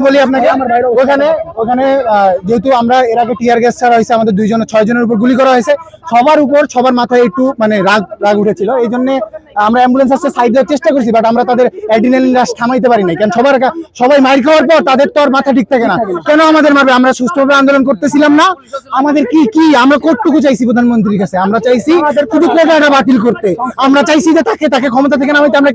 বলি আপনাকে, ওখানে ওখানে যেহেতু আমরা এর আগে টিয়ার গ্যাস ছাড়া হয়েছে, আমাদের 6 জনের উপর গুলি করা হয়েছে, সবার মাথায় একটু মানে রাগ উঠেছিল। এই জন্য আমরা অ্যাম্বুলেন্স আসতে সাইড দেওয়ার চেষ্টা করছি, বাট আমরা তাদের অ্যাড্রিনালিন রাশ থামাইতে পারি নাই। কারণ সবাই মাইর খাওয়ার পর তাদের তো আর মাথা ঠিক থাকে না, কেন আমাদের মারবে? আমরা সুষ্ঠুভাবে আন্দোলন করতেছিলাম না। আমাদের কি আমরা কোটটুকু চাইছি প্রধানমন্ত্রীর কাছে? আমরা চাইছি শুধু কোটাটা বাতিল করতে। আমরা চাইছি যে তাকে ক্ষমতা থেকে নামাইতে। আমরা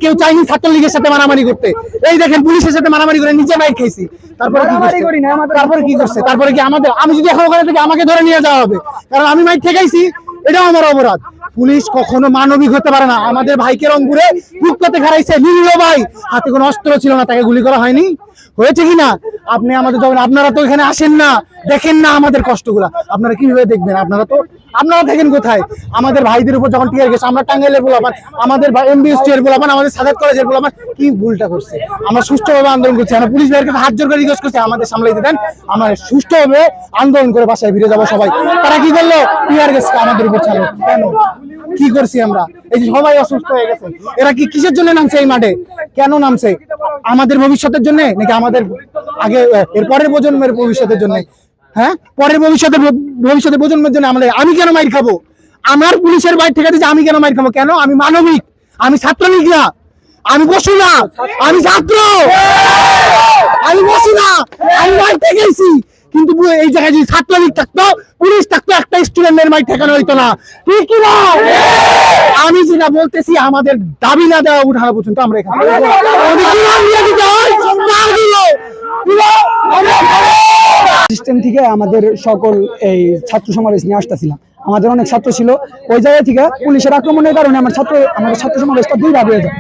কেউ চাইনি ছাত্রলীগের সাথে মারামারি করতে। এই দেখেন, পুলিশের সাথে মারামারি করে নিজে মাইর খাইছি। তারপরে কি করছে? তারপরে কি আমি যদি এখন ওখানে থেকে আমাকে ধরে নিয়ে যাওয়া হবে, কারণ আমি মাইর ঠেকাইছি, এটাও আমার অপরাধ। পুলিশ কখনো মানবিক হতে পারে না। আমাদের ভাইকে রংপুরে বুকতে খারাইছে, নিরীহ ভাই, হাতে কোনো অস্ত্র ছিল না, তাকে গুলি করা হয়নি? হয়েছে কিনা? আপনি আমাদের যখন, আপনারা তো এখানে আসেন না, দেখেন না আমাদের কষ্টগুলা, আপনারা কিভাবে দেখবেন? আপনারা দেখেন কোথায়? আমাদের ভাইদের উপর যখন টিয়ার গ্যাস, আমরা টাঙ্গাইলের বলাবান, আমাদের এমবিএসটি এর বলাবান, আমাদের সাদাত কলেজের বলাবান কি ভুলটা করছে? আমরা সুষ্ঠুভাবে আন্দোলন করছি। আমরা পুলিশ ভাইয়ের কাছে হাত জোর করে রিকোয়েস্ট করছি, আমাদের সামলাইতে দেন, আমরা সুষ্ঠুভাবে আন্দোলন করে বাসায় ফিরে যাবো সবাই। তারা কি করলো? টিয়ার গ্যাসটা আমাদের উপর ছাড়লো। কেন? কি করছি আমরা? এই যে সবাই অসুস্থ হয়ে গেছে, এরা কি কিসের জন্য নামছে এই মাঠে? কেন নামছে? আমাদের ভবিষ্যতের জন্য, নাকি আমাদের আগে এর পরের প্রজন্মের ভবিষ্যতের জন্য? হ্যাঁ, পরের ভবিষ্যতের প্রজন্মের জন্য। আমি কেন মাইর খাবো? আমার পুলিশের বাইরে থেকে দিচ্ছে, আমি কেন মাইর খাবো? কেন? আমি মানবিক, আমি ছাত্রলীগ না, আমি বসু না, আমি ছাত্র, আমি বসু না, আমি মাইর ঠেকেছি। কিন্তু এই জায়গায় যদি ছাত্রলীগ থাকতো, পুলিশ থাকতো, একটা স্টুডেন্টের মাইর ঠেকানো হইতো না, ঠিক কি না? আমি যেটা বলতেছি, আমাদের দাবি না দেওয়া উঠানো পর্যন্ত আমরা এখানে সিস্টেম থেকে আমাদের সকল এই ছাত্র সমাবেশ নিয়ে আসতেছিলাম। আমাদের অনেক ছাত্র ছিল, ওই জায়গা থেকে পুলিশের আক্রমণের কারণে আমাদের ছাত্র সমাবেশটা 2 ভাগ হয়ে যায়।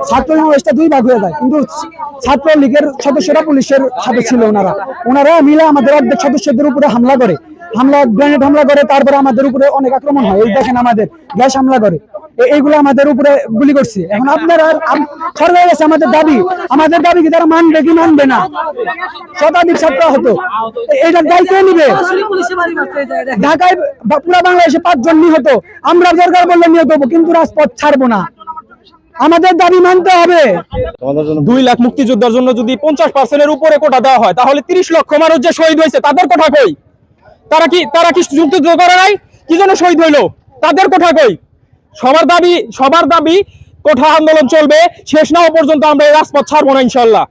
ছাত্র সমাবেশটা 2 ভাগ হয়ে যায়, কিন্তু ছাত্রলীগের সদস্যরা পুলিশের সাথে ছিল। ওনারা মিলে আমাদের অর্ধেক সদস্যদের উপরে গ্রেনেড হামলা করে, তারপরে আমাদের উপরে অনেক আক্রমণ হয়। এই দেখেন, আমাদের গ্যাস হামলা করে, এইগুলো আমাদের উপরে গুলি করছে। এখন আপনারা সরকারের কাছে আমাদের দাবি কি তারা মানবে কি মানবে না? শতাধিক ছাত্র হতো, এইটার দায়িত্ব নিবে। ঢাকায় পুরো বাংলাদেশে 5 জন নিহত, আমরা দরকার বললে নিহত হবো, কিন্তু রাজপথ ছাড়বো না। আমাদের দাবি মানতে হবে। 2 লাখ মুক্তিযোদ্ধার জন্য যদি 50% উপরে কোটা দেওয়া হয়, তাহলে 30 লক্ষ মানুষ যে শহীদ হয়েছে তাদের কোটা কই? তারা কি যুদ্ধ করে নাই? কি জন্য শহীদ হইলো? তাদের কোটা কই? সবার দাবি কোঠা আন্দোলন চলবে, শেষ না হওয়া পর্যন্ত আমরা এই রাজপথ ছাড়বো না ইনশাল্লাহ।